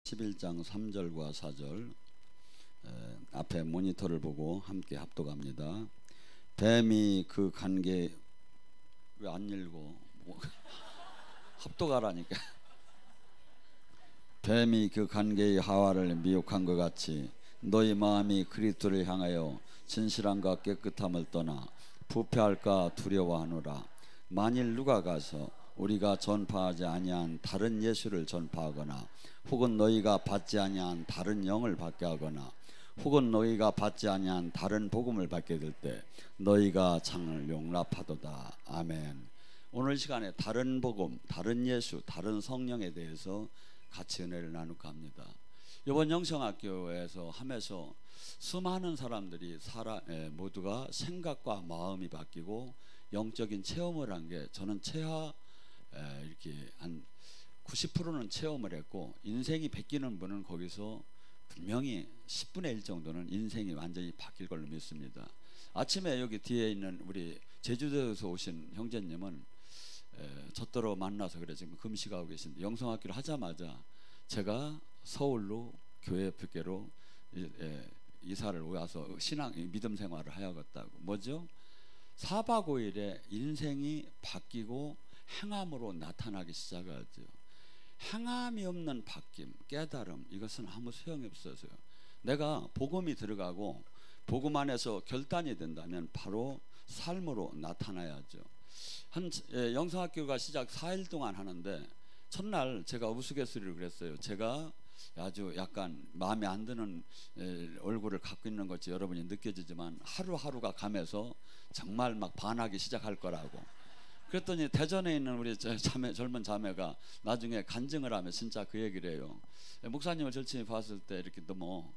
11장 3절과 4절 앞에 모니터를 보고 함께 합독합니다. 뱀이 그 관계 왜 안 읽고 합독하라니까. 뱀이 그 관계의 하와를 미혹한 것 같이 너희 마음이 그리스도를 향하여 진실함과 깨끗함을 떠나 부패할까 두려워하노라. 만일 누가 가서 우리가 전파하지 아니한 다른 예수를 전파하거나 혹은 너희가 받지 아니한 다른 영을 받게 하거나 혹은 너희가 받지 아니한 다른 복음을 받게 될 때 너희가 창을 용납하도다. 아멘. 오늘 시간에 다른 복음, 다른 예수, 다른 성령에 대해서 같이 은혜를 나눌까 합니다. 이번 영성학교에서 하면서 수많은 사람들이 모두가 생각과 마음이 바뀌고 영적인 체험을 한 게 저는 이렇게 한 90%는 체험을 했고, 인생이 바뀌는 분은 거기서 분명히 10분의 1 정도는 인생이 완전히 바뀔 걸로 믿습니다. 아침에 여기 뒤에 있는 우리 제주도에서 오신 형제님은 저더러 만나서 그래 지금 금식하고 계신데, 영성학교를 하자마자 제가 서울로 교회 벽계로 이사를 와서 신앙 믿음 생활을 하야겠다고. 뭐죠? 4박 5일에 인생이 바뀌고 행함으로 나타나기 시작하죠. 행함이 없는 바뀜, 깨달음, 이것은 아무 소용이 없어서요. 내가 복음이 들어가고 복음 안에서 결단이 된다면 바로 삶으로 나타나야죠. 영성학교가 시작 4일 동안 하는데 첫날 제가 우스갯소리를 그랬어요. 제가 아주 약간 마음에 안 드는 얼굴을 갖고 있는 것이 여러분이 느껴지지만 하루하루가 가면서 정말 막 반하기 시작할 거라고. 그랬더니 대전에 있는 우리 젊은 자매가 나중에 간증을 하면 진짜 그 얘기를 해요. 목사님을 절친히 봤을 때 이렇게 너무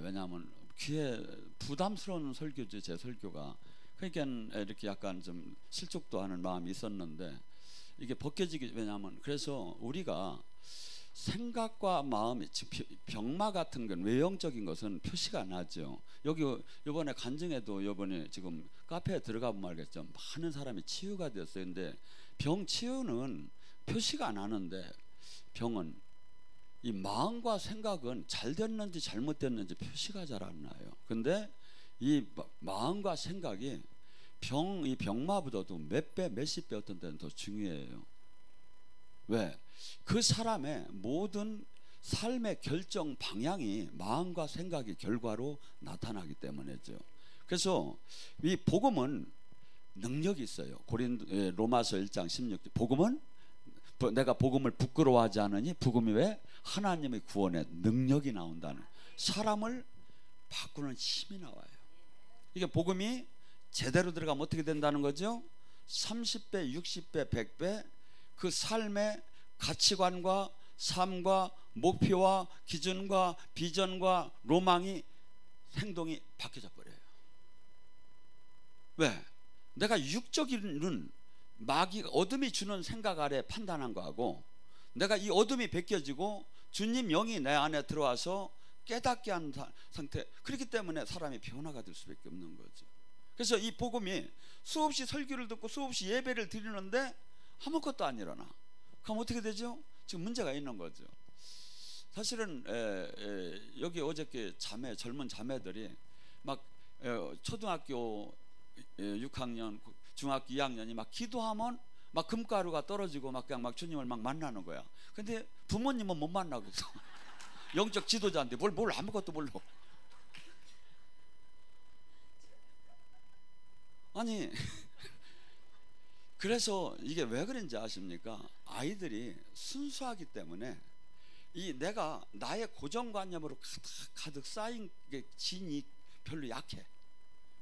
왜냐하면 귀에 부담스러운 설교지, 제 설교가. 그러니까 이렇게 약간 좀 실족도 하는 마음이 있었는데 이게 벗겨지기, 왜냐하면 그래서 우리가 생각과 마음이, 병마 같은 건 외형적인 것은 표시가 나죠. 여기 이번에 간증에도 이번에 지금 카페에 들어가 보면 알겠죠. 많은 사람이 치유가 됐어요. 근데 병 치유는 표시가 나는데 병은 이 마음과 생각은 잘 됐는지 잘못됐는지 표시가 잘 안 나요. 근데 이 마음과 생각이 이 병마보다도 몇 배, 몇십 배 어떤 때는 더 중요해요. 왜? 그 사람의 모든 삶의 결정 방향이 마음과 생각의 결과로 나타나기 때문이죠. 그래서 이 복음은 능력이 있어요. 로마서 1장 16절. 복음은 내가 복음을 부끄러워하지 않으니, 복음이 왜? 하나님의 구원의 능력이 나온다는, 사람을 바꾸는 힘이 나와요. 이게 복음이 제대로 들어가면 어떻게 된다는 거죠? 30배, 60배, 100배 그 삶의 가치관과 삶과 목표와 기준과 비전과 로망이, 행동이 바뀌어져 버려요. 왜? 내가 육적인 마귀, 어둠이 주는 생각 아래 판단한 거하고, 내가 이 어둠이 벗겨지고 주님 영이 내 안에 들어와서 깨닫게 한 상태, 그렇기 때문에 사람이 변화가 될 수밖에 없는 거죠. 그래서 이 복음이 수없이 설교를 듣고 수없이 예배를 드리는데 아무것도 안 일어나. 그럼 어떻게 되죠? 지금 문제가 있는 거죠. 사실은 여기 어저께 젊은 자매들이 막 초등학교 6학년, 중학교 2학년이 막 기도하면 막 금가루가 떨어지고 막 그냥 막 주님을 막 만나는 거야. 근데 부모님은 못 만나고 있어. 영적 지도자인데 뭘 아무것도 몰라. 아니 그래서 이게 왜 그런지 아십니까? 아이들이 순수하기 때문에 내가 나의 고정관념으로 가득 쌓인 게 진이 별로 약해.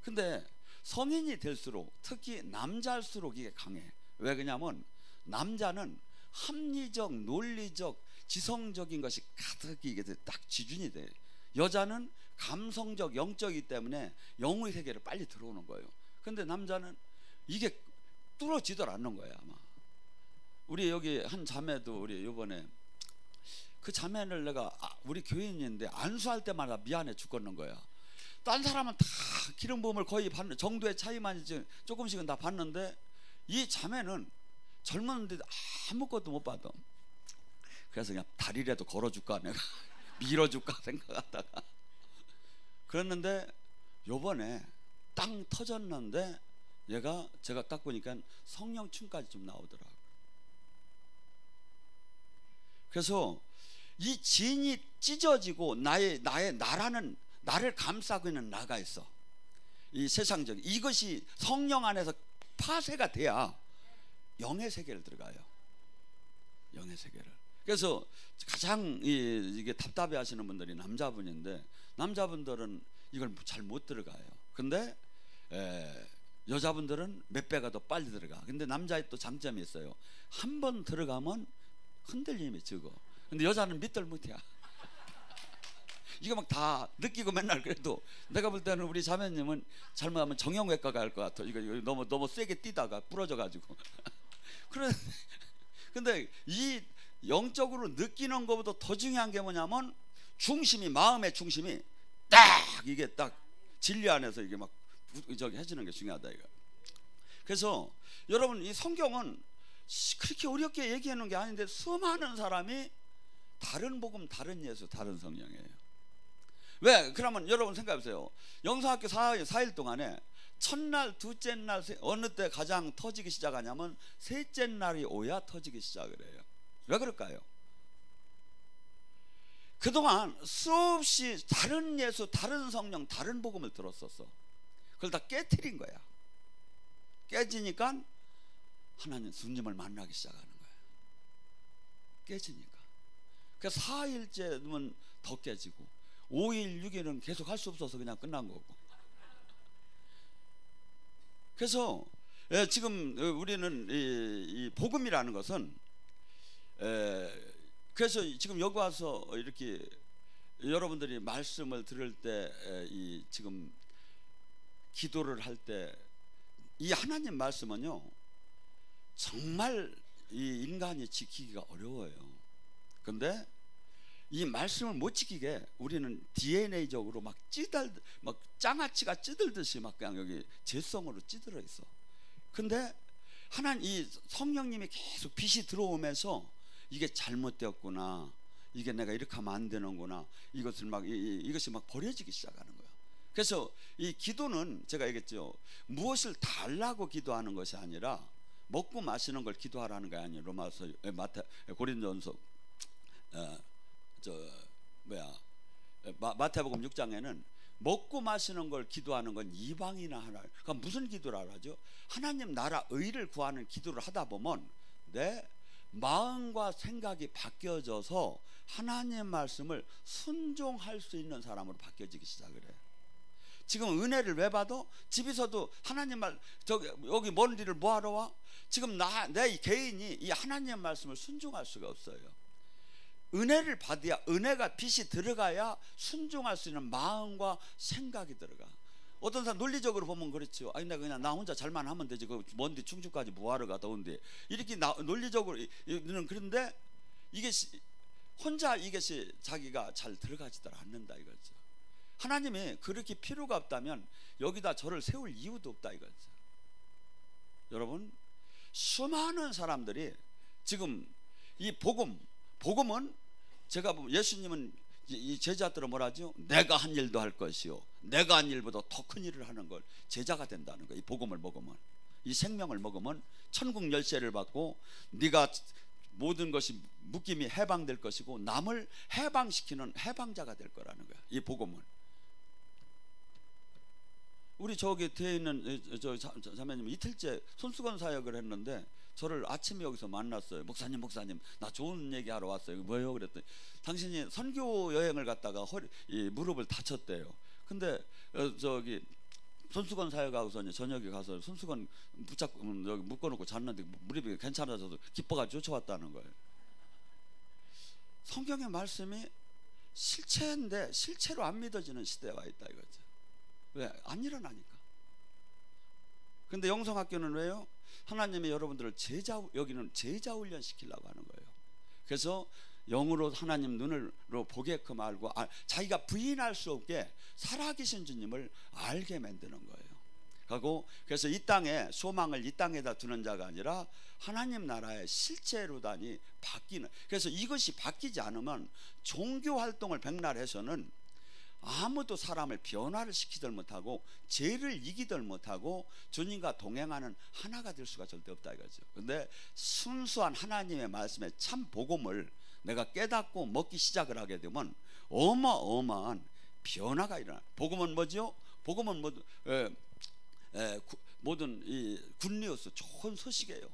근데 성인이 될수록, 특히 남자일수록 이게 강해. 왜 그러냐면 남자는 합리적, 논리적, 지성적인 것이 가득 이게 딱 지준이 돼. 여자는 감성적, 영적이기 때문에 영의 세계로 빨리 들어오는 거예요. 근데 남자는 이게 뚫어지들 않는 거야. 아마 우리 여기 한 자매도, 우리 이번에 그 자매를 내가 우리 교인인데 안수할 때마다 미안해 죽겠는 거야. 딴 사람은 다 기름 부음을 거의 받는 정도의 차이만 이제 조금씩은 다 받는데 이 자매는 젊었는데 아무것도 못 받아. 그래서 그냥 다리라도 걸어줄까 내가 밀어줄까 생각하다가 그랬는데 요번에 땅 터졌는데 제가 딱 보니까 성령춤까지 좀 나오더라고요. 그래서 이 진이 찢어지고 나라는 나를 감싸고 있는 나가 있어. 이 세상적 이것이 성령 안에서 파쇄가 돼야 영의 세계를 들어가요. 영의 세계를. 그래서 가장 이게 답답해 하시는 분들이 남자분인데 남자분들은 이걸 잘 못 들어가요. 근데 여자분들은 몇 배가 더 빨리 들어가. 근데 남자의 또 장점이 있어요. 한 번 들어가면 흔들림이 적어. 근데 여자는 밑들못이야. 이거 막 다 느끼고 맨날 그래도 내가 볼 때는 우리 자매님은 잘못하면 정형외과 갈 것 같아. 이거 너무 세게 뛰다가 부러져 가지고. 근데 이 영적으로 느끼는 것보다 더 중요한 게 뭐냐면 중심이 마음의 중심이 딱 이게 딱 진리 안에서 이게 막 저기 해주는 게 중요하다 이거. 그래서 여러분 이 성경은 그렇게 어렵게 얘기하는 게 아닌데 수많은 사람이 다른 복음, 다른 예수, 다른 성령이에요. 왜? 그러면 여러분 생각해보세요. 영성학교 4일 동안에 첫날, 둘째 날 어느 때 가장 터지기 시작하냐면 셋째 날이 오야 터지기 시작을 해요. 왜 그럴까요? 그동안 수없이 다른 예수, 다른 성령, 다른 복음을 들었었어. 그걸 다 깨트린 거야. 깨지니까 하나님 주님을 만나기 시작하는 거야. 깨지니까. 그래서 4일째는 더 깨지고 5일, 6일은 계속 할 수 없어서 그냥 끝난 거고. 그래서 지금 우리는 이 복음이라는 것은 그래서 지금 여기 와서 이렇게 여러분들이 말씀을 들을 때 이 지금 기도를 할 때 이 하나님 말씀은요 정말 이 인간이 지키기가 어려워요. 근데 이 말씀을 못 지키게 우리는 DNA적으로 막 장아찌가 찌들듯이 막 그냥 여기 죄성으로 찌들어 있어. 근데 하나님 이 성령님이 계속 빛이 들어오면서 이게 잘못되었구나, 이게 내가 이렇게 하면 안 되는구나, 이것을 막 이것이 막 버려지기 시작하는 거예요. 그래서 이 기도는 제가 얘기했죠. 무엇을 달라고 기도하는 것이 아니라 먹고 마시는 걸 기도하라는 게 아니에요. 로마서 고린도전서 마태복음 6장에는 먹고 마시는 걸 기도하는 건 이방이나 하나. 그러니까 무슨 기도를 하죠? 하나님 나라 의를 구하는 기도를 하다 보면 내 마음과 생각이 바뀌어져서 하나님 말씀을 순종할 수 있는 사람으로 바뀌어지기 시작을 해요. 지금 은혜를 왜 받아? 집에서도 하나님 말 여기 먼 길을 뭐하러 와? 지금 내 개인이 이 하나님 말씀을 순종할 수가 없어요. 은혜를 받아야, 은혜가 빛이 들어가야 순종할 수 있는 마음과 생각이 들어가. 어떤 사람 논리적으로 보면 그렇죠. 아니 내가 그냥 나 혼자 잘만 하면 되지, 그 먼데 충주까지 뭐하러 가 더운데, 이렇게 논리적으로는 그런데 이게 혼자 이것이 자기가 잘 들어가지들 않는다 이거죠. 하나님이 그렇게 필요가 없다면 여기다 저를 세울 이유도 없다 이거죠. 여러분 수많은 사람들이 지금 이 복음은 제가 보면 예수님은 이 제자들은 뭐라죠? 내가 한 일도 할 것이요 내가 한 일보다 더 큰 일을 하는 걸 제자가 된다는 거예요. 이 복음을 먹으면, 이 생명을 먹으면 천국 열쇠를 받고 네가 모든 것이 묶임이 해방될 것이고 남을 해방시키는 해방자가 될 거라는 거야. 이 복음은. 우리 저기 뒤에 있는 저 자매님 이틀째 손수건 사역을 했는데 저를 아침에 여기서 만났어요. 목사님 나 좋은 얘기하러 왔어요. 뭐예요? 그랬더니 당신이 선교 여행을 갔다가 이 무릎을 다쳤대요. 근데 저기 손수건 사역하고서 저녁에 가서 손수건 붙잡고 여기 묶어놓고 잤는데 무릎이 괜찮아져서 기뻐가지고 쫓아왔다는 거예요. 성경의 말씀이 실체인데 실체로 안 믿어지는 시대에 와 있다 이거죠. 왜? 안 일어나니까. 근데 영성학교는 왜요? 하나님이 여러분들을 여기는 제자 훈련 시키려고 하는 거예요. 그래서 영으로 하나님 눈으로 보게끔 알고 자기가 부인할 수 없게 살아계신 주님을 알게 만드는 거예요. 가고, 그래서 이 땅에 소망을 이 땅에다 두는 자가 아니라 하나님 나라의 실제로다니 바뀌는. 그래서 이것이 바뀌지 않으면 종교 활동을 백날 해서는 아무도 사람을 변화를 시키들 못하고 죄를 이기들 못하고 주님과 동행하는 하나가 될 수가 절대 없다 이거죠. 근데 순수한 하나님의 말씀의 참 복음을 내가 깨닫고 먹기 시작을 하게 되면 어마어마한 변화가 일어나. 복음은 뭐죠? 복음은 모든 이 굿뉴스, 좋은 소식이에요.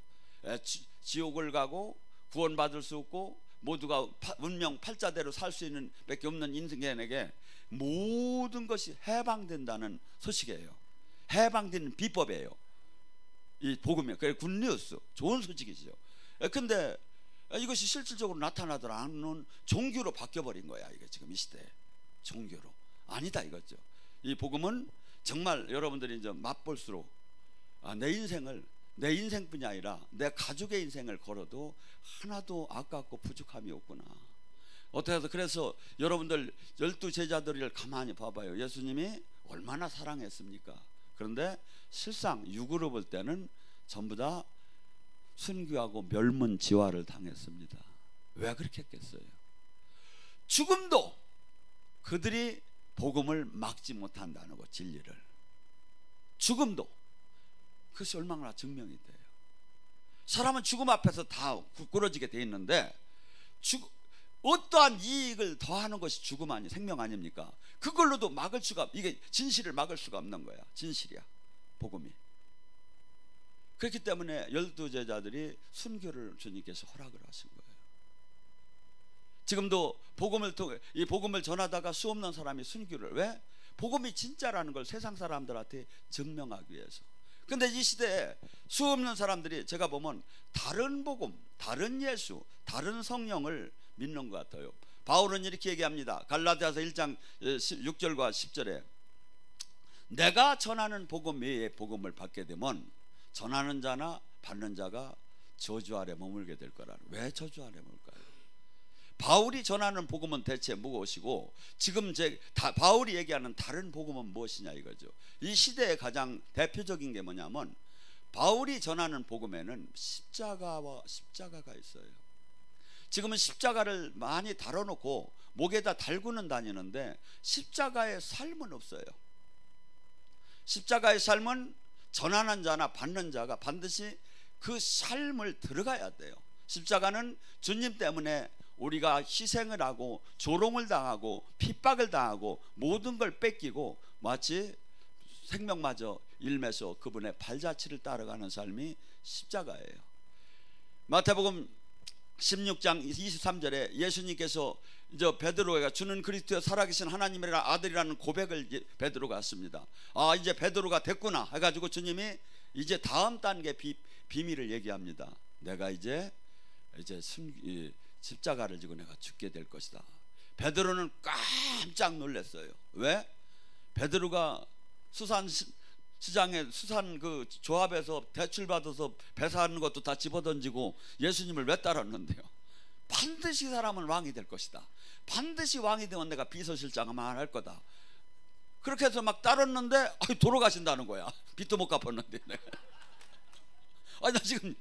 지옥을 가고 구원받을 수 없고 모두가 문명 팔자대로 살 수 있는 밖에 없는 인생에게 모든 것이 해방된다는 소식이에요. 해방되는 비법이에요. 이 복음이. 그게 굿뉴스, 좋은 소식이죠. 근데 이것이 실질적으로 나타나더라 않는 종교로 바뀌어버린 거야. 이게 지금 이 시대에 종교로 아니다 이거죠. 이 복음은 정말 여러분들이 이제 맛볼수록 내 인생뿐이 아니라 내 가족의 인생을 걸어도 하나도 아깝고 부족함이 없구나. 어떻게 해서 그래서 여러분들 12제자들을 가만히 봐봐요. 예수님이 얼마나 사랑했습니까? 그런데 실상 육으로 볼 때는 전부 다 순교하고 멸문지화를 당했습니다. 왜 그렇게 했겠어요? 죽음도 그들이 복음을 막지 못한다는 거, 진리를. 죽음도 그것이 얼마나 증명이 돼요. 사람은 죽음 앞에서 다 구꾸러지게 돼 있는데 어떠한 이익을 더하는 것이 죽음 아니 생명 아닙니까? 그걸로도 막을 수가, 이게 진실을 막을 수가 없는 거야. 진실이야 복음이. 그렇기 때문에 12제자들이 순교를 주님께서 허락을 하신 거예요. 지금도 복음을 통해 이 복음을 전하다가 수 없는 사람이 순교를, 왜? 복음이 진짜라는 걸 세상 사람들한테 증명하기 위해서. 근데 이 시대에 수 없는 사람들이 제가 보면 다른 복음, 다른 예수, 다른 성령을 믿는 것 같아요. 바울은 이렇게 얘기합니다. 갈라디아서 1장 6절과 10절에 내가 전하는 복음 외에 복음을 받게 되면 전하는 자나 받는 자가 저주 아래 머물게 될 거라는. 왜 저주 아래 머물까요? 바울이 전하는 복음은 대체 무엇이고 지금 바울이 얘기하는 다른 복음은 무엇이냐 이거죠. 이 시대의 가장 대표적인 게 뭐냐면 바울이 전하는 복음에는 십자가가 있어요. 지금은 십자가를 많이 다뤄놓고 목에다 달고는 다니는데 십자가의 삶은 없어요. 십자가의 삶은 전하는 자나 받는 자가 반드시 그 삶을 들어가야 돼요. 십자가는 주님 때문에 우리가 희생을 하고 조롱을 당하고 핍박을 당하고 모든 걸 뺏기고 마치 생명마저 일매서 그분의 발자취를 따라가는 삶이 십자가예요. 마태복음 16장 23절에 예수님께서 이제 베드로가 주는 그리스도의 살아계신 하나님의 아들이라는 고백을 베드로가 했습니다. 이제 베드로가 됐구나 해가지고 주님이 이제 다음 단계 비밀을 얘기합니다. 내가 이제 십자가를 지고 내가 죽게 될 것이다. 베드로는 깜짝 놀랐어요. 왜? 베드로가 수산시장에 수산 그 조합에서 대출 받아서 배사하는 것도 다 집어던지고 예수님을 왜 따랐는데요? 반드시 사람은 왕이 될 것이다. 반드시 왕이 되면 내가 비서실장만 할 거다. 그렇게 해서 막 따랐는데 돌아가신다는 거야. 빚도 못 갚았는데. 나 지금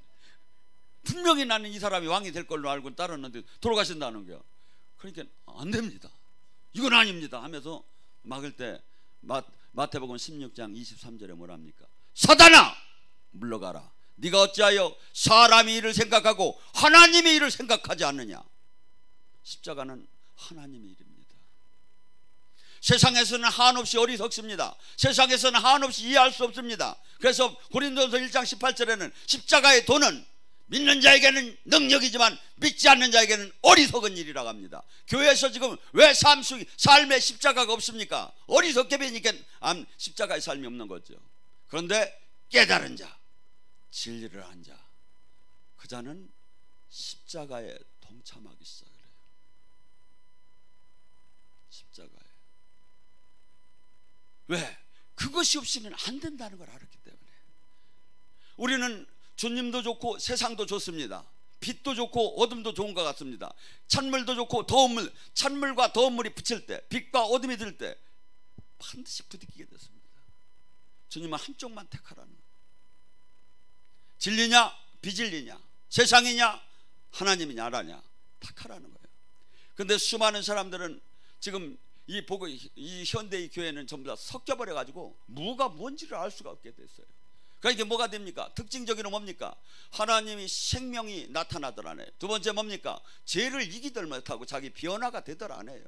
분명히 나는 이 사람이 왕이 될 걸로 알고 따랐는데 돌아가신다는 거야. 그러니까 안 됩니다. 이건 아닙니다 하면서 막을 때 마태복음 16장 23절에 뭐랍니까? 사단아 물러가라. 네가 어찌하여 사람의 일을 생각하고 하나님의 일을 생각하지 않느냐. 십자가는 하나님의 일입니다. 세상에서는 한없이 어리석습니다. 세상에서는 한없이 이해할 수 없습니다. 그래서 고린도전서 1장 18절에는 십자가의 도는 믿는 자에게는 능력이지만 믿지 않는 자에게는 어리석은 일이라고 합니다. 교회에서 지금 왜 삶의 십자가가 없습니까? 어리석게 배니까 십자가의 삶이 없는 거죠. 그런데 깨달은 자, 진리를 한 자, 그 자는 십자가에 동참하기 시작을 해요. 십자가에. 왜? 그것이 없이는 안 된다는 걸 알았기 때문에. 우리는 주님도 좋고 세상도 좋습니다. 빛도 좋고 어둠도 좋은 것 같습니다. 찬물도 좋고 찬물과 더운 물이 붙일 때, 빛과 어둠이 들 때 반드시 부딪히게 됐습니다. 주님은 한쪽만 택하라는 거예요. 진리냐 비진리냐, 세상이냐 하나님이냐 알아냐 택하라는 거예요. 근데 수많은 사람들은 지금 이 현대의 교회는 전부 다 섞여버려 가지고 뭐가 뭔지를 알 수가 없게 됐어요. 그러니까 이게 뭐가 됩니까? 특징적으로 뭡니까? 하나님이 생명이 나타나더라 안 해요. 두 번째 뭡니까? 죄를 이기들 못하고 자기 변화가 되더라 안 해요.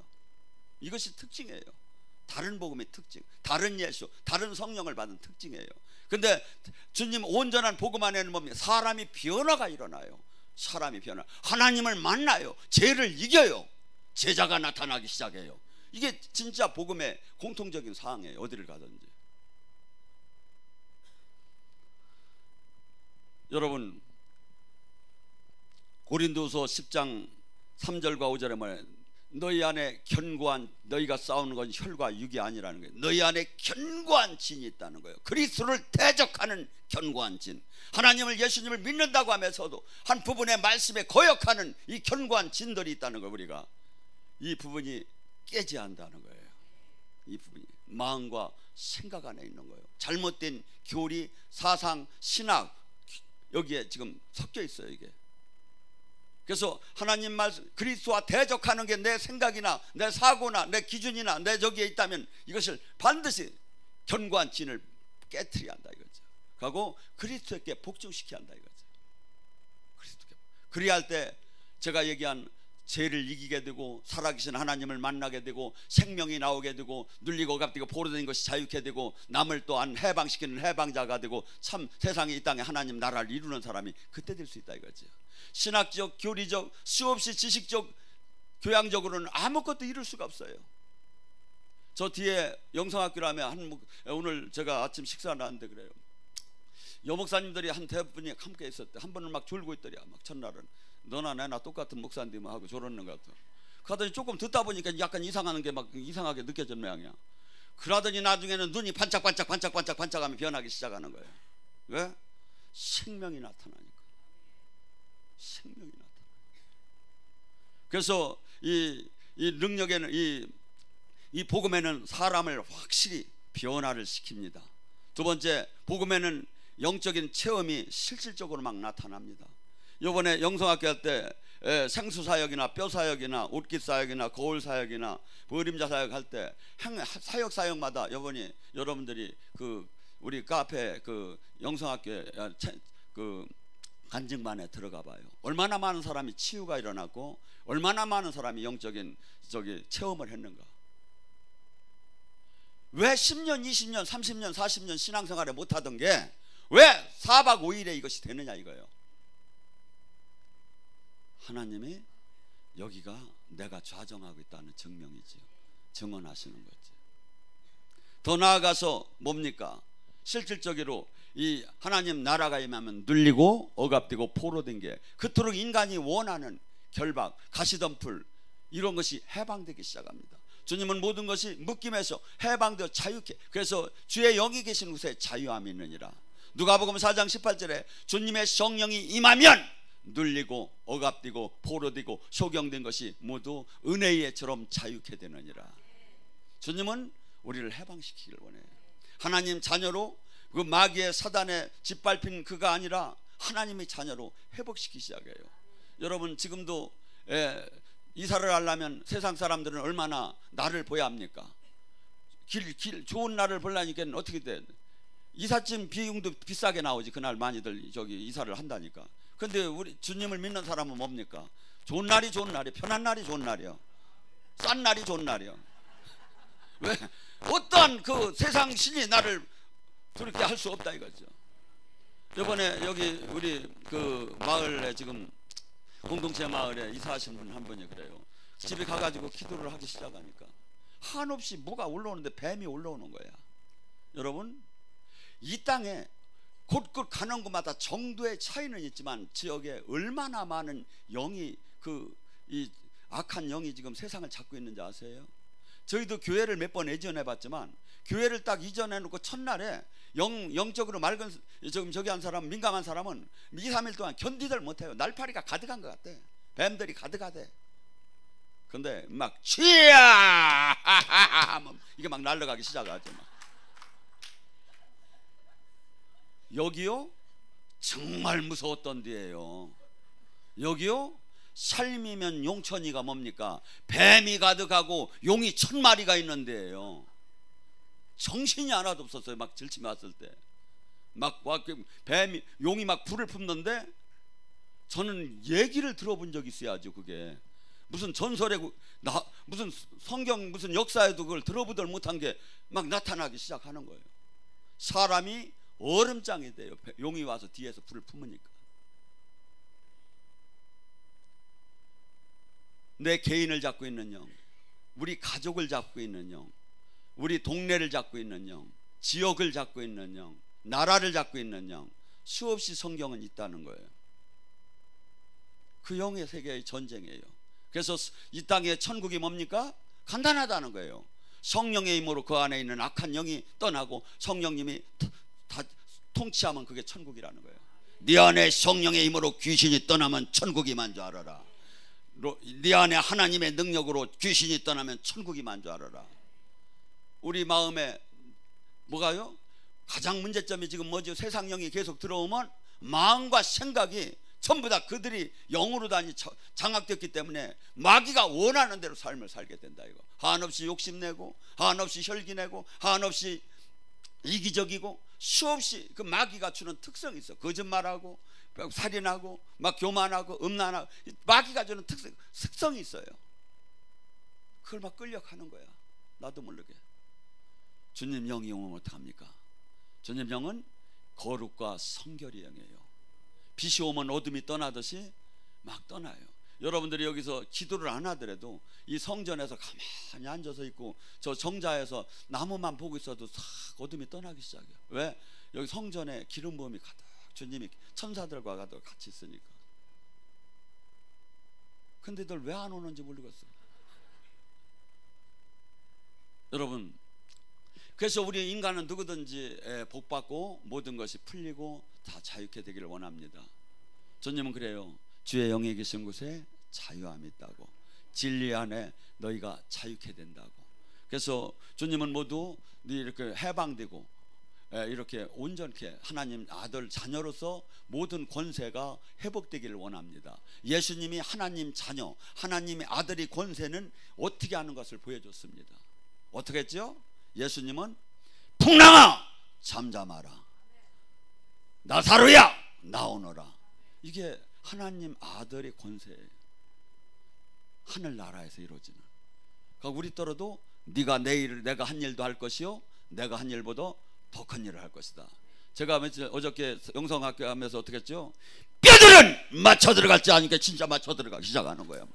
이것이 특징이에요. 다른 복음의 특징, 다른 예수, 다른 성령을 받은 특징이에요. 근데 주님 온전한 복음 안에는 뭡니까? 사람이 변화가 일어나요. 사람이 변화, 하나님을 만나요. 죄를 이겨요. 제자가 나타나기 시작해요. 이게 진짜 복음의 공통적인 사항이에요. 어디를 가든지. 여러분, 고린도서 10장 3절과 5절에 말해, 너희 안에 견고한, 너희가 싸우는 건 혈과 육이 아니라는 거예요. 너희 안에 견고한 진이 있다는 거예요. 그리스도를 대적하는 견고한 진, 하나님을, 예수님을 믿는다고 하면서도 한 부분의 말씀에 거역하는 이 견고한 진들이 있다는 거예요. 우리가 이 부분이 깨져야 한다는 거예요. 이 부분이 마음과 생각 안에 있는 거예요. 잘못된 교리, 사상, 신학, 여기에 지금 섞여 있어요. 이게. 그래서 하나님 말씀, 그리스도와 대적하는 게 내 생각이나 내 사고나 내 기준이나 내 저기에 있다면 이것을 반드시 견고한 진을 깨트려야 한다 이거죠. 그리고 그리스도께 복종시켜야 한다 이거죠. 그리스도께. 그래야 할 때 제가 얘기한 죄를 이기게 되고 살아계신 하나님을 만나게 되고 생명이 나오게 되고 눌리고 갑디고 포로된 것이 자유케 되고 남을 또한 해방시키는 해방자가 되고 참 세상에 이 땅에 하나님 나라를 이루는 사람이 그때 될 수 있다 이거죠. 신학적, 교리적, 수없이 지식적, 교양적으로는 아무것도 이룰 수가 없어요. 저 뒤에 영성학교라면 오늘 제가 아침 식사를 하는데 그래요. 여목사님들이 한 대부분이 함께 있었대. 한 번은 막 졸고 있더랴. 막 첫날은 너나 내나 똑같은 목사인데 뭐 하고 졸았는 것 같아. 그러더니 조금 듣다 보니까 약간 이상한 게 막 이상하게 느껴진 모양이야. 그러더니 나중에는 눈이 반짝반짝하며 변하기 시작하는 거예요. 왜? 생명이 나타나니까. 생명이 나타나. 그래서 이 능력에는 이 복음에는 사람을 확실히 변화를 시킵니다. 두 번째, 복음에는 영적인 체험이 실질적으로 막 나타납니다. 이번에 영성학교 할 때 생수사역이나 뼈사역이나 옷깃사역이나 거울사역이나 버림자 사역 할 때 사역마다 여러분들이 그 우리 카페 그 영성학교에 그 간증반에 들어가 봐요. 얼마나 많은 사람이 치유가 일어났고 얼마나 많은 사람이 영적인 체험을 했는가. 왜 10년, 20년, 30년, 40년 신앙생활에 못하던 게 왜 4박 5일에 이것이 되느냐 이거예요. 하나님이 여기가 내가 좌정하고 있다는 증명이지요. 증언하시는 거지. 더 나아가서 뭡니까? 실질적으로 이 하나님 나라가 임하면 눌리고 억압되고 포로된 게 그토록 인간이 원하는 결박, 가시덤불 이런 것이 해방되기 시작합니다. 주님은 모든 것이 묶임에서 해방되어 자유케. 그래서 주의 영이 계신 곳에 자유함이 있느니라. 누가복음 4장 18절에 주님의 성령이 임하면 눌리고 억압되고 포로되고 소경된 것이 모두 은혜의처럼 자유케 되느니라. 주님은 우리를 해방시키기를 원해요. 하나님 자녀로 그 마귀의 사단에 짓밟힌 그가 아니라 하나님의 자녀로 회복시키기 시작해요. 여러분 지금도 이사를 하려면 세상 사람들은 얼마나 날을 보야 합니까? 좋은 날을 보려니까 어떻게 돼? 이삿짐 비용도 비싸게 나오지. 그날 많이들 이사를 한다니까. 근데 우리 주님을 믿는 사람은 뭡니까? 좋은 날이 좋은 날이야. 편한 날이 좋은 날이야. 싼 날이 좋은 날이야. 왜? 어떠한 그 세상 신이 나를 그렇게 할 수 없다 이거죠. 이번에 여기 우리 그 마을에 지금 공동체 마을에 이사하신 분 한 분이 그래요. 집에 가가지고 기도를 하기 시작하니까 한없이 뭐가 올라오는데 뱀이 올라오는 거야. 여러분 이 땅에 곳곳 가는 곳마다 정도의 차이는 있지만 지역에 얼마나 많은 영이 이 악한 영이 지금 세상을 잡고 있는지 아세요? 저희도 교회를 몇 번 이전해 봤지만 교회를 딱 이전해 놓고 첫날에 영적으로 맑은 저기 한 사람 민감한 사람은 2, 3일 동안 견디들 못해요. 날파리가 가득한 것 같아. 뱀들이 가득하대. 근데 막 취야 이게 막 날아가기 시작하죠. 막. 여기요 정말 무서웠던 데예요. 여기요 삶이면 용천이가 뭡니까? 뱀이 가득하고 용이 1000마리가 있는 데예요. 정신이 하나도 없었어요. 막 들침에 왔을 때 막 뱀이 용이 막 불을 품는데 저는 얘기를 들어본 적이 있어야죠. 그게 무슨 전설에 무슨 성경 무슨 역사에도 그걸 들어보들 못한 게 막 나타나기 시작하는 거예요. 사람이 얼음장이 돼요. 용이 와서 뒤에서 불을 품으니까. 내 개인을 잡고 있는 영, 우리 가족을 잡고 있는 영, 우리 동네를 잡고 있는 영, 지역을 잡고 있는 영, 나라를 잡고 있는 영, 수없이 성경은 있다는 거예요. 그 영의 세계의 전쟁이에요. 그래서 이 땅의 천국이 뭡니까? 간단하다는 거예요. 성령의 힘으로 그 안에 있는 악한 영이 떠나고 성령님이 다 통치하면 그게 천국이라는 거예요. 네 안에 성령의 힘으로 귀신이 떠나면 천국이만 줄 알아라. 네 안에 하나님의 능력으로 귀신이 떠나면 천국이만 줄 알아라. 우리 마음에 뭐가요? 가장 문제점이 지금 뭐죠? 세상 영이 계속 들어오면 마음과 생각이 전부 다 그들이 영으로 장악됐기 때문에 마귀가 원하는 대로 삶을 살게 된다. 이거 한없이 욕심내고 한없이 혈기내고 한없이 이기적이고 수없이 그 마귀가 주는 특성이 있어. 거짓말하고 살인하고 막 교만하고 음란하고 마귀가 주는 특성이 있어요. 그걸 막 끌려가는 거야. 나도 모르게. 주님 영이 오면 어떡합니까? 주님 영은 거룩과 성결의 영이에요. 빛이 오면 어둠이 떠나듯이 막 떠나요. 여러분들이 여기서 기도를 안 하더라도 이 성전에서 가만히 앉아서 있고 저 정자에서 나무만 보고 있어도 싹 어둠이 떠나기 시작해요. 왜? 여기 성전에 기름 부음이 가득 주님이 천사들과 가득 같이 있으니까. 근데들 왜 안 오는지 모르겠어요. 여러분, 그래서 우리 인간은 누구든지 복받고 모든 것이 풀리고 다 자유케 되기를 원합니다. 주님은 그래요. 주의 영이 계신 곳에 자유함이 있다고. 진리 안에 너희가 자유케 된다고. 그래서 주님은 모두 이렇게 해방되고 이렇게 온전케 하나님 아들 자녀로서 모든 권세가 회복되기를 원합니다. 예수님이 하나님 자녀, 하나님의 아들의 권세는 어떻게 하는 것을 보여줬습니다. 어떻게 했죠? 예수님은 풍랑아 잠잠하라, 나사로야 나오너라. 이게 하나님 아들의 권세예요. 하늘나라에서 이루어지는. 그러니까 우리 떨어도 네가 내 일을 내가 한 일도 할 것이요 내가 한 일보다 더 큰 일을 할 것이다. 제가 어저께 영성학교 하면서 어떻게 했죠? 뼈들은 맞춰 들어갈지 아니까 진짜 맞춰 들어가기 시작하는 거예요.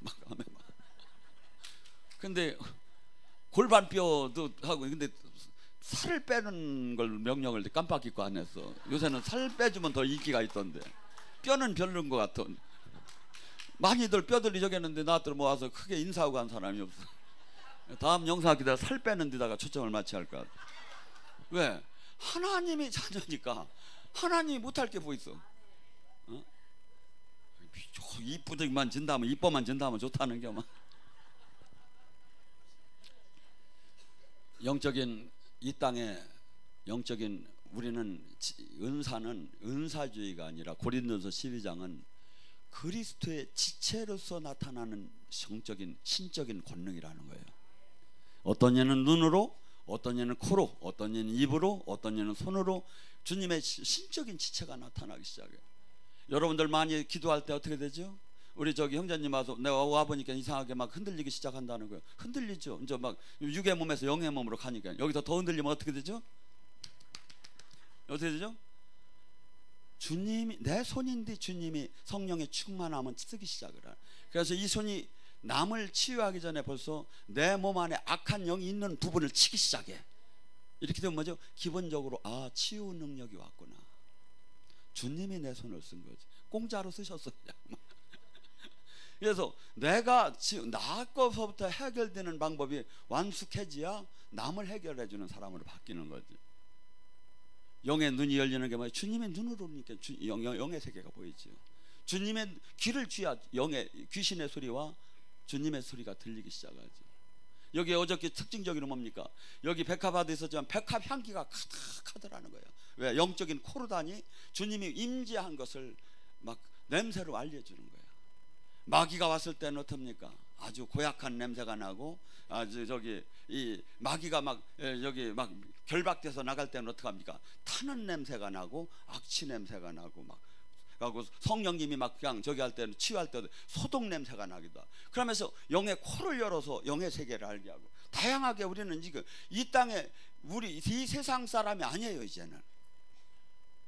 막 하면 막. 근데 골반뼈도 하고 근데 살을 빼는 걸 명령을 깜빡 잊고 안 했어. 요새는 살 빼주면 더 인기가 있던데 뼈는 별로인 것 같던. 많이들 뼈들 잊어겠는데 나한테 모아서 크게 인사하고 간 사람이 없어. 다음 영상학교 때 살 빼는 데다가 초점을 맞춰야 할 것 같아. 왜? 하나님이 자녀니까 하나님이 못할 게 뭐 있어? 어? 이쁘기만 진다면 이뻐만 진다면 좋다는 게 막. 영적인 이 땅에 영적인 우리는 은사는 은사주의가 아니라 고린도서 12장은 그리스도의 지체로서 나타나는 성적인 신적인 권능이라는 거예요. 어떤 이는 눈으로, 어떤 이는 코로, 어떤 이는 입으로, 어떤 이는 손으로 주님의 신적인 지체가 나타나기 시작해요. 여러분들 많이 기도할 때 어떻게 되죠? 우리 저기 형제님 와서 내가 와보니까 이상하게 막 흔들리기 시작한다는 거예요. 흔들리죠. 이제 막 육의 몸에서 영의 몸으로 가니까 여기서 더 흔들리면 어떻게 되죠? 어떻게 되죠? 주님이 내 손인데 주님이 성령의 충만함은 쓰기 시작을 해요. 그래서 이 손이 남을 치유하기 전에 벌써 내 몸 안에 악한 영이 있는 부분을 치기 시작해. 이렇게 되면 뭐죠? 기본적으로 아 치유 능력이 왔구나. 주님이 내 손을 쓴 거지. 공짜로 쓰셨어요. 그래서 내가 나 거서부터 해결되는 방법이 완숙해져야 남을 해결해 주는 사람으로 바뀌는 거지. 영의 눈이 열리는 게 뭐예요? 주님의 눈으로 보니까 영의 세계가 보이죠. 주님의 귀를 쥐야 영의 귀신의 소리와 주님의 소리가 들리기 시작하죠. 여기 어저께 특징적으로 뭡니까? 여기 백합화도 있었지만 백합 향기가 가득하더라는 거예요. 왜 영적인 코르다니 주님이 임재한 것을 막 냄새로 알려주는 거야. 마귀가 왔을 때는 어떻습니까? 아주 고약한 냄새가 나고, 아주 저기 이 마귀가 막 여기 막 결박돼서 나갈 때는 어떡합니까? 타는 냄새가 나고 악취 냄새가 나고 막 하고, 성령님이 막 그냥 저기 할 때는 치유할 때도 소독 냄새가 나기도 하고, 그러면서 영의 코를 열어서 영의 세계를 알게 하고, 다양하게 우리는 지금 이 땅에 우리 이 세상 사람이 아니에요. 이제는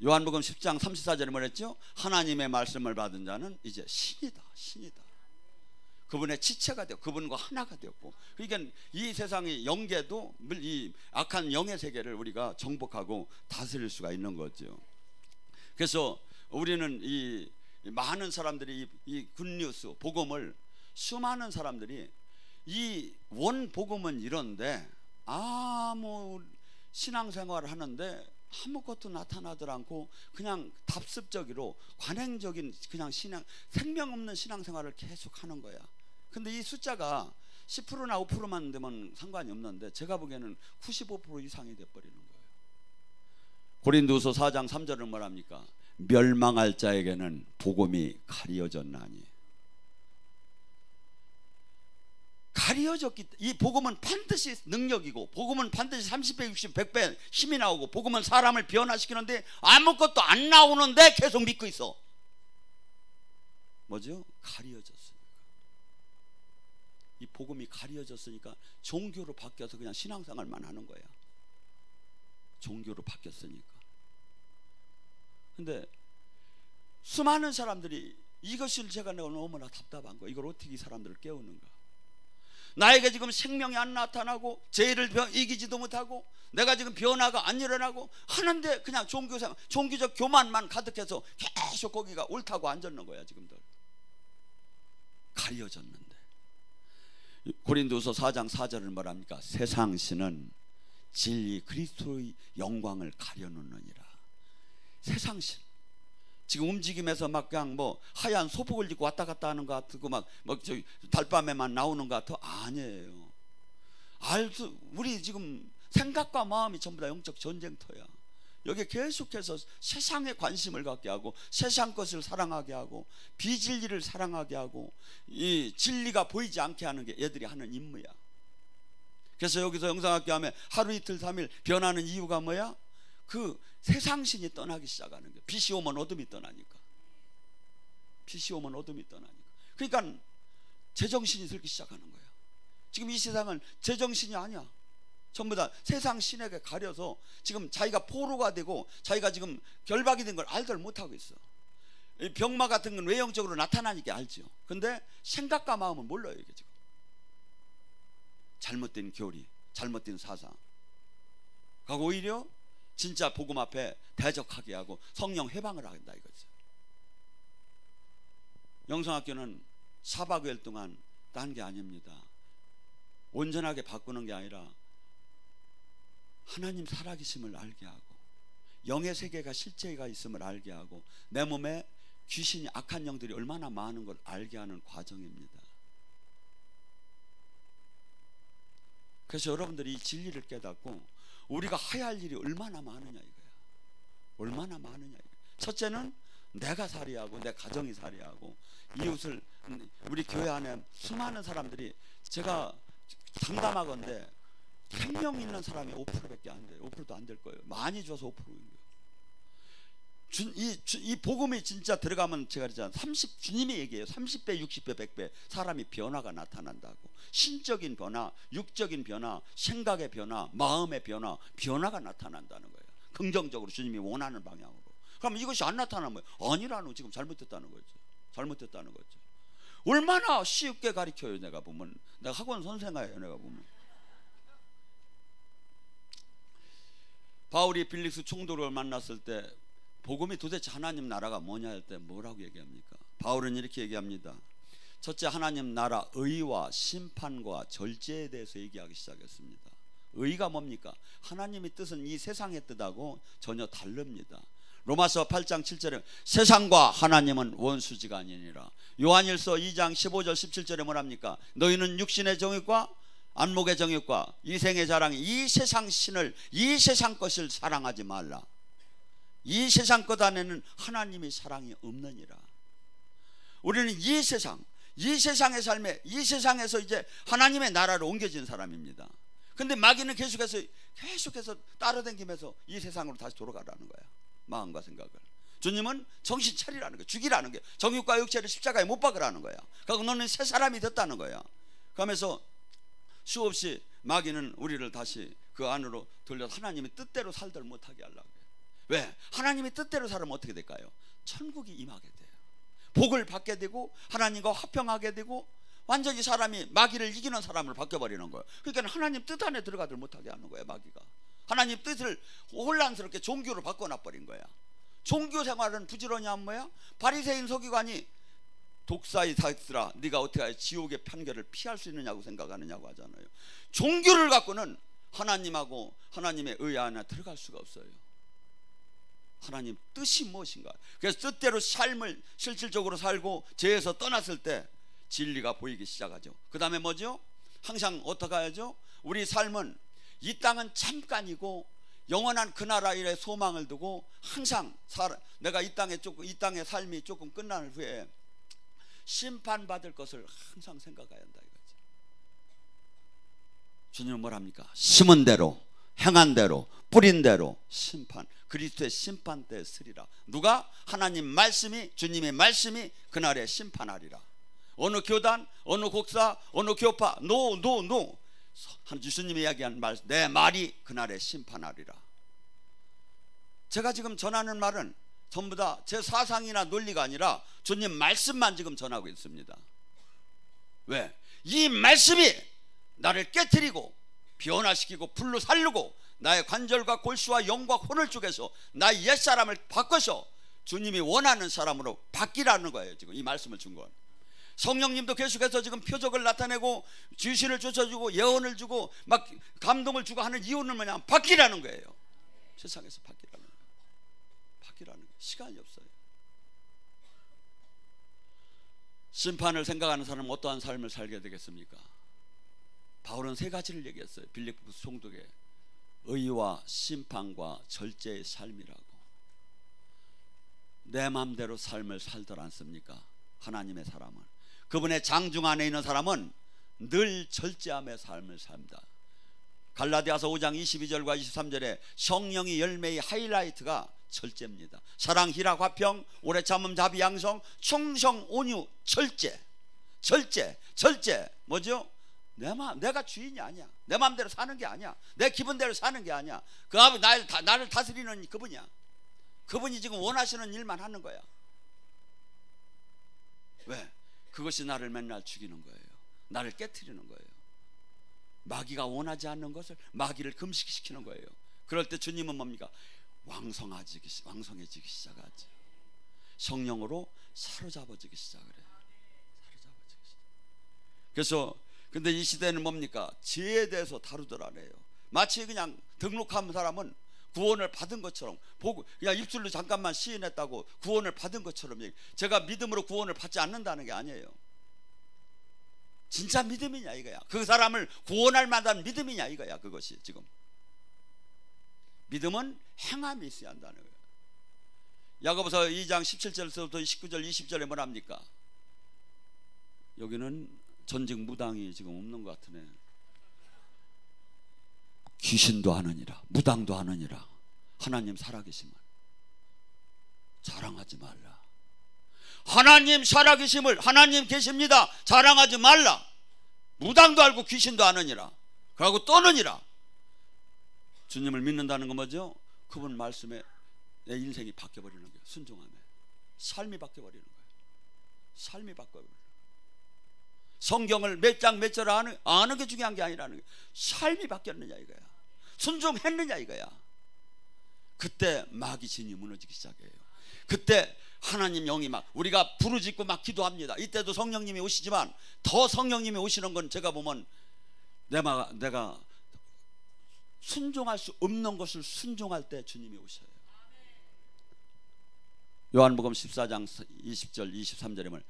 요한복음 10장 34절에 뭐랬죠? 하나님의 말씀을 받은 자는 이제 신이다. 그분의 지체가 되고 그분과 하나가 되었고, 그러니까 이 세상의 영계도 이 악한 영의 세계를 우리가 정복하고 다스릴 수가 있는 거죠. 그래서 우리는 이 많은 사람들이 이 굿뉴스 복음을, 수많은 사람들이 이 원 복음은 이런데 아무 신앙생활을 하는데 아무것도 나타나질 않고 그냥 답습적으로 관행적인 그냥 신앙, 생명 없는 신앙생활을 계속 하는 거야. 근데 이 숫자가 10%나 5%만 되면 상관이 없는데 제가 보기에는 95% 이상이 돼버리는 거예요. 고린도후서 4장 3절은 뭐랍니까? 멸망할 자에게는 복음이 가리어졌나니. 가리어졌기 때문에 이 복음은 반드시 능력이고, 복음은 반드시 30배 60 100배 힘이 나오고, 복음은 사람을 변화시키는데 아무것도 안 나오는데 계속 믿고 있어. 뭐죠? 가리어졌으니까. 이 복음이 가리어졌으니까 종교로 바뀌어서 그냥 신앙생활만 하는 거야. 종교로 바뀌었으니까. 근데 수많은 사람들이 이것을, 제가 너무나 답답한 거, 이걸 어떻게 이 사람들을 깨우는가. 나에게 지금 생명이 안 나타나고 죄를 이기지도 못하고 내가 지금 변화가 안 일어나고 하는데 그냥 종교생활, 종교적 교만만 가득해서 계속 거기가 옳다고 앉았는 거야. 지금들 가려졌는데. 고린도서 4장 4절은 뭐랍니까? 세상 신은 진리 그리스도의 영광을 가려놓느니라. 세상 신 지금 움직임에서 막 그냥 뭐 하얀 소복을 입고 왔다 갔다 하는 것 같고 막 저기 달밤에만 나오는 것 같아. 아니에요. 우리 지금 생각과 마음이 전부 다 영적 전쟁터야. 여기 계속해서 세상에 관심을 갖게 하고, 세상 것을 사랑하게 하고, 비진리를 사랑하게 하고, 이 진리가 보이지 않게 하는 게 얘들이 하는 임무야. 그래서 여기서 영상학교 하면 하루 이틀 3일 변하는 이유가 뭐야? 그 세상신이 떠나기 시작하는 거야. 빛이 오면 어둠이 떠나니까. 빛이 오면 어둠이 떠나니까. 그러니까 제정신이 들기 시작하는 거야. 지금 이 세상은 제정신이 아니야. 전부 다 세상 신에게 가려서 지금 자기가 포로가 되고 자기가 지금 결박이 된 걸 알들 못하고 있어. 병마 같은 건 외형적으로 나타나니까 알죠. 근데 생각과 마음은 몰라요. 이게 지금 잘못된 교리, 잘못된 사상 가고 오히려 진짜 복음 앞에 대적하게 하고 성령 해방을 한다 이거죠. 영성학교는 4박 5일 동안 딴 게 아닙니다. 온전하게 바꾸는 게 아니라 하나님 살아계심을 알게 하고, 영의 세계가 실제가 있음을 알게 하고, 내 몸에 귀신이, 악한 영들이 얼마나 많은 걸 알게 하는 과정입니다. 그래서 여러분들이 이 진리를 깨닫고 우리가 해야 할 일이 얼마나 많으냐 이거야. 얼마나 많으냐 이거야. 첫째는 내가 살해하고 내 가정이 살해하고 이웃을, 우리 교회 안에 수많은 사람들이, 제가 장담하건대 생명 있는 사람이 5%밖에 안 돼요. 5%도 안 될 거예요. 많이 줘서 5%인 거예요. 이 복음이 진짜 들어가면, 제가 그랬잖아요. 주님이 얘기해요. 30배, 60배, 100배 사람이 변화가 나타난다고. 신적인 변화, 육적인 변화, 생각의 변화, 마음의 변화가 나타난다는 거예요. 긍정적으로 주님이 원하는 방향으로. 그럼 이것이 안 나타나면 아니라는, 지금 잘못됐다는 거죠. 잘못됐다는 거죠. 얼마나 쉽게 가르쳐요. 내가 보면, 내가 학원 선생이에요. 내가 보면 바울이 빌릭스 총독을 만났을 때 복음이 도대체 하나님 나라가 뭐냐 할 때 뭐라고 얘기합니까? 바울은 이렇게 얘기합니다. 첫째, 하나님 나라 의와 심판과 절제에 대해서 얘기하기 시작했습니다. 의가 뭡니까? 하나님의 뜻은 이 세상의 뜻하고 전혀 다릅니다. 로마서 8장 7절에 세상과 하나님은 원수지가 아니니라. 요한일서 2장 15절 17절에 뭐랍니까? 너희는 육신의 정욕과 안목의 정욕과 이생의 자랑, 이 세상 신을, 이 세상 것을 사랑하지 말라. 이 세상 것 안에는 하나님의 사랑이 없느니라. 우리는 이 세상의 삶에, 이 세상에서 이제 하나님의 나라로 옮겨진 사람입니다. 근데 마귀는 계속해서 따라다니면서 이 세상으로 다시 돌아가라는 거야. 마음과 생각을. 주님은 정신 차리라는 거야. 죽이라는 거야. 정욕과 육체를 십자가에 못 박으라는 거야. 그러니까 너는 새 사람이 됐다는 거야. 그러면서 수없이 마귀는 우리를 다시 그 안으로 돌려서 하나님의 뜻대로 살들 못하게 하려고 해요. 왜? 하나님의 뜻대로 살면 어떻게 될까요? 천국이 임하게 돼요. 복을 받게 되고 하나님과 화평하게 되고 완전히 사람이 마귀를 이기는 사람을 바뀌어버리는 거예요. 그러니까 하나님 뜻 안에 들어가들 못하게 하는 거예요. 마귀가 하나님 뜻을 혼란스럽게 종교로 바꿔놔버린 거야. 종교 생활은 부지런히 하면 뭐야? 바리새인 서기관이 독사의 사슬아 네가 어떻게 하여 지옥의 판결을 피할 수 있느냐고 생각하느냐고 하잖아요. 종교를 갖고는 하나님하고 하나님의 의 안에 들어갈 수가 없어요. 하나님 뜻이 무엇인가. 그래서 뜻대로 삶을 실질적으로 살고 죄에서 떠났을 때 진리가 보이기 시작하죠. 그 다음에 뭐죠? 항상 어떻게 해야죠? 우리 삶은 이 땅은 잠깐이고 영원한 그 나라의 소망을 두고 항상 내가 이 땅의 삶이 조금 끝난 후에 심판받을 것을 항상 생각해야 한다 이거지. 주님은 뭐랍니까? 심은 대로 행한 대로 뿌린 대로 심판, 그리스도의 심판 때 쓰리라. 누가? 하나님 말씀이, 주님의 말씀이 그날에 심판하리라. 어느 교단, 어느 곡사, 어느 교파, 노 주님이 이야기한 말, 내 말이 그날에 심판하리라. 제가 지금 전하는 말은 전부 다 제 사상이나 논리가 아니라 주님 말씀만 지금 전하고 있습니다. 왜? 이 말씀이 나를 깨트리고 변화시키고 불로 살르고 나의 관절과 골수와 영과 혼을 쪼개서 나의 옛사람을 바꿔서 주님이 원하는 사람으로 바뀌라는 거예요. 지금 이 말씀을 준 건. 성령님도 계속해서 지금 표적을 나타내고 주신을 쫓아주고 예언을 주고 막 감동을 주고 하는 이유는 뭐냐? 바뀌라는 거예요. 세상에서 바뀌라는 거예요. 바뀌라는 거예요. 시간이 없어요. 심판을 생각하는 사람은 어떠한 삶을 살게 되겠습니까? 바울은 세 가지를 얘기했어요. 빌립보 성도에게 의와 심판과 절제의 삶이라고. 내 마음대로 삶을 살들 않습니까? 하나님의 사람은, 그분의 장중 안에 있는 사람은 늘 절제함의 삶을 삽니다. 갈라디아서 5장 22절과 23절에 성령의 열매의 하이라이트가 절제입니다. 사랑, 희락, 화평, 오래 참음, 자비, 양성, 충성, 온유, 절제. 뭐죠? 내가 주인이 아니야. 내 마음대로 사는 게 아니야. 내 기분대로 사는 게 아니야. 그 아버지 나를 다스리는 그분이야. 그분이 지금 원하시는 일만 하는 거야. 왜? 그것이 나를 맨날 죽이는 거예요. 나를 깨트리는 거예요. 마귀가 원하지 않는 것을 마귀를 금식시키는 거예요. 그럴 때 주님은 뭡니까? 왕성해지기 시작하죠. 성령으로 사로잡아지기 시작을 해요. 그래서 근데 이 시대는 뭡니까? 죄에 대해서 다루들 안 해요. 마치 그냥 등록한 사람은 구원을 받은 것처럼 보고 그냥 입술로 잠깐만 시인했다고 구원을 받은 것처럼. 제가 믿음으로 구원을 받지 않는다는 게 아니에요. 진짜 믿음이냐 이거야. 그 사람을 구원할 만한 믿음이냐 이거야. 그것이 지금 믿음은 행함이 있어야 한다는 거예요. 야고보서 2장 17절부터 19절 20절에 뭐랍니까? 여기는 전직 무당이 지금 없는 것 같으네. 귀신도 하느니라 무당도 하느니라 하나님 살아계심을 자랑하지 말라. 하나님 살아계심을, 하나님 계십니다 자랑하지 말라. 무당도 알고 귀신도 아느니라 그러고 떠느니라. 주님을 믿는다는 건 뭐죠? 그분 말씀에 내 인생이 바뀌어버리는 거예요. 순종하면 삶이 바뀌어버리는 거예요. 삶이 바뀌어버리는 거예요. 성경을 몇 장 몇 절 아는 게 중요한 게 아니라는 거예요. 삶이 바뀌었느냐 이거야. 순종했느냐 이거야. 그때 마귀 진이 무너지기 시작해요. 그때 하나님 영이 막 우리가 부르짖고 막 기도합니다. 이때도 성령님이 오시지만 더 성령님이 오시는 건 제가 보면 내가 순종할 수 없는 것을 순종할 때 주님이 오셔요. 요한복음 14장 20절 23절에 말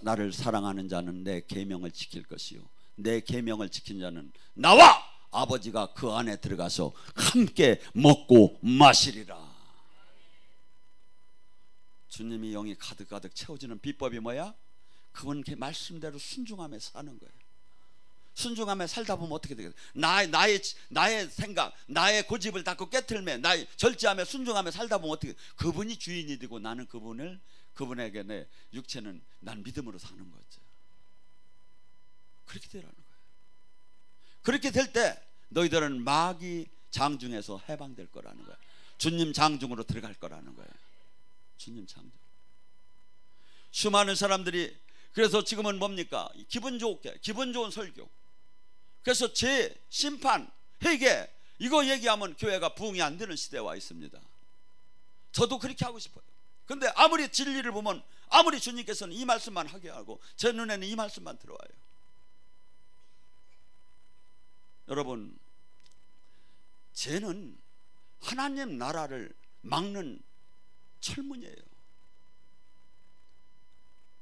나를 사랑하는 자는 내 계명을 지킬 것이요 내 계명을 지킨 자는 나와 아버지가 그 안에 들어가서 함께 먹고 마시리라. 주님이 영이 가득가득 채워지는 비법이 뭐야? 그건 그 말씀대로 순종하며 사는 거예요. 순종하며 살다 보면 어떻게 되겠어요? 나의 생각, 나의 고집을 닫고 깨틀며 나의 절제하며 순종하며 살다 보면 어떻게, 그분이 주인이 되고 나는 그분에게 내 육체는 난 믿음으로 사는 거죠. 그렇게 되라는 거예요. 그렇게 될 때 너희들은 마귀 장중에서 해방될 거라는 거예요. 주님 장중으로 들어갈 거라는 거예요. 주님 장중. 수많은 사람들이 그래서 지금은 뭡니까? 기분 좋은 설교, 그래서 제 심판, 회개, 이거 얘기하면 교회가 부흥이 안 되는 시대에 와 있습니다. 저도 그렇게 하고 싶어요. 근데 아무리 진리를 보면, 아무리 주님께서는 이 말씀만 하게 하고 제 눈에는 이 말씀만 들어와요. 여러분, 죄는 하나님 나라를 막는 철문이에요.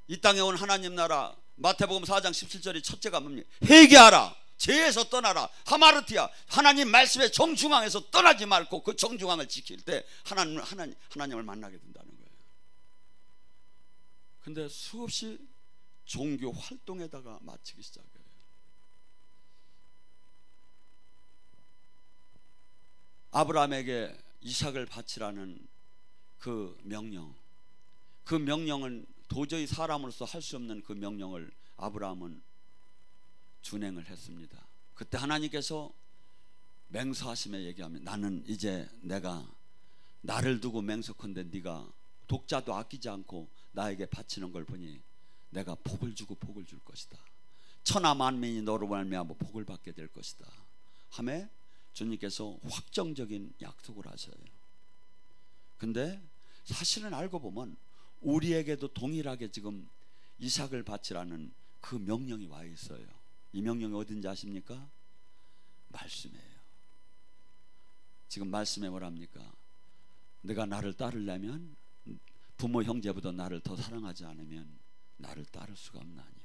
이 땅에 온 하나님 나라, 마태복음 4장 17절이 첫째가 뭡니까? 회개하라, 죄에서 떠나라. 하마르티아, 하나님 말씀의 정중앙에서 떠나지 말고 그 정중앙을 지킬 때 하나님을 만나게 된다는 거예요. 근데 수없이 종교 활동에다가 마치기 시작해요. 아브라함에게 이삭을 바치라는 그 명령은 도저히 사람으로서 할 수 없는 그 명령을 아브라함은 준행을 했습니다. 그때 하나님께서 맹세하시며 얘기하면, 나는 이제 내가 나를 두고 맹세컨대 네가 독자도 아끼지 않고 나에게 바치는 걸 보니 내가 복을 주고 복을 줄 것이다. 천하 만민이 너로 말미암아 복을 받게 될 것이다 하며 주님께서 확정적인 약속을 하셔요. 근데 사실은 알고 보면 우리에게도 동일하게 지금 이삭을 바치라는 그 명령이 와 있어요. 이 명령이 어딘지 아십니까? 말씀이에요. 지금 말씀에 뭐랍니까? 내가 나를 따르려면 부모 형제보다 나를 더 사랑하지 않으면 나를 따를 수가 없나니,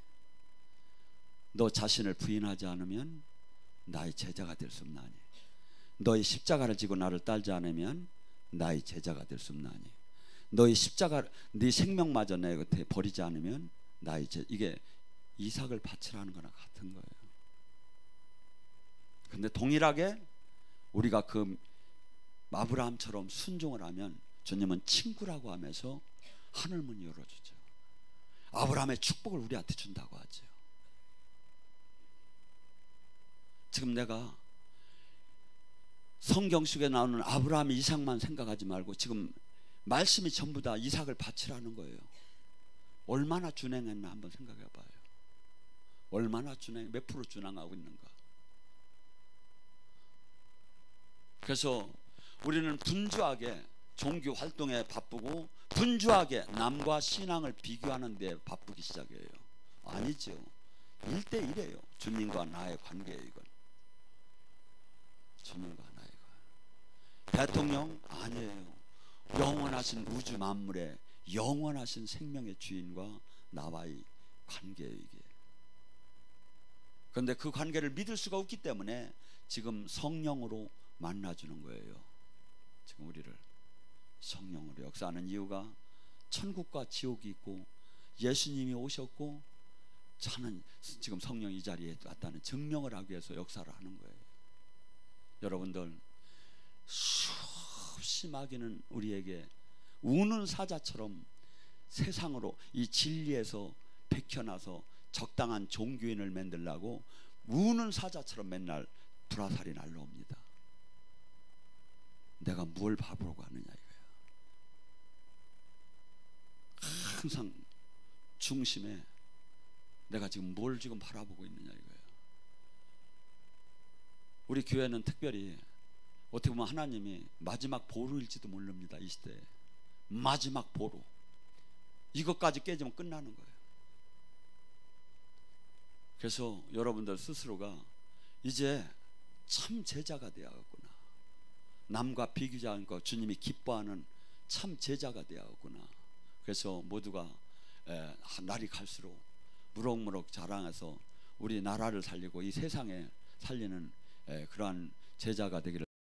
너 자신을 부인하지 않으면 나의 제자가 될 수 없나니, 너의 십자가를 지고 나를 따르지 않으면 나의 제자가 될 수 없나니, 너의 십자가, 네 생명마저 내 곁에 버리지 않으면 나의 이게 이삭을 바치라는 거나 같은 거예요. 근데 동일하게 우리가 그 아브라함처럼 순종을 하면 주님은 친구라고 하면서 하늘문 열어주죠. 아브라함의 축복을 우리한테 준다고 하죠. 지금 내가 성경 속에 나오는 아브라함, 이삭만 생각하지 말고 지금 말씀이 전부 다 이삭을 바치라는 거예요. 얼마나 준행했나 한번 생각해 봐요. 얼마나 몇 프로 준행하고 있는가. 그래서 우리는 분주하게 종교 활동에 바쁘고 분주하게 남과 신앙을 비교하는 데 바쁘기 시작해요. 아니죠. 1대1이에요. 주님과 나의 관계에 이건. 주님과 나의 관계. 대통령 아니에요. 영원하신 우주 만물의 영원하신 생명의 주인과 나와의 관계예요, 이게. 그런데 그 관계를 믿을 수가 없기 때문에 지금 성령으로 만나주는 거예요. 지금 우리를 성령으로 역사하는 이유가 천국과 지옥이 있고 예수님이 오셨고 저는 지금 성령 이 자리에 왔다는 증명을 하기 위해서 역사를 하는 거예요. 여러분들, 수없이 마귀는 우리에게 우는 사자처럼 세상으로 이 진리에서 백혀나서 적당한 종교인을 만들려고 우는 사자처럼 맨날 불화살이 날라옵니다. 내가 뭘 바라보고 하느냐 이거야. 항상 중심에 내가 지금 뭘 지금 바라보고 있느냐 이거야. 우리 교회는 특별히 어떻게 보면 하나님이 마지막 보루일지도 모릅니다. 이 시대에 마지막 보루, 이것까지 깨지면 끝나는 거예요. 그래서 여러분들 스스로가 이제 참 제자가 되어야겠구나, 남과 비교하지 않고 주님이 기뻐하는 참 제자가 되어야겠구나. 그래서 모두가 날이 갈수록 무럭무럭 자라해서 우리 나라를 살리고 이 세상에 살리는 그러한 제자가 되기를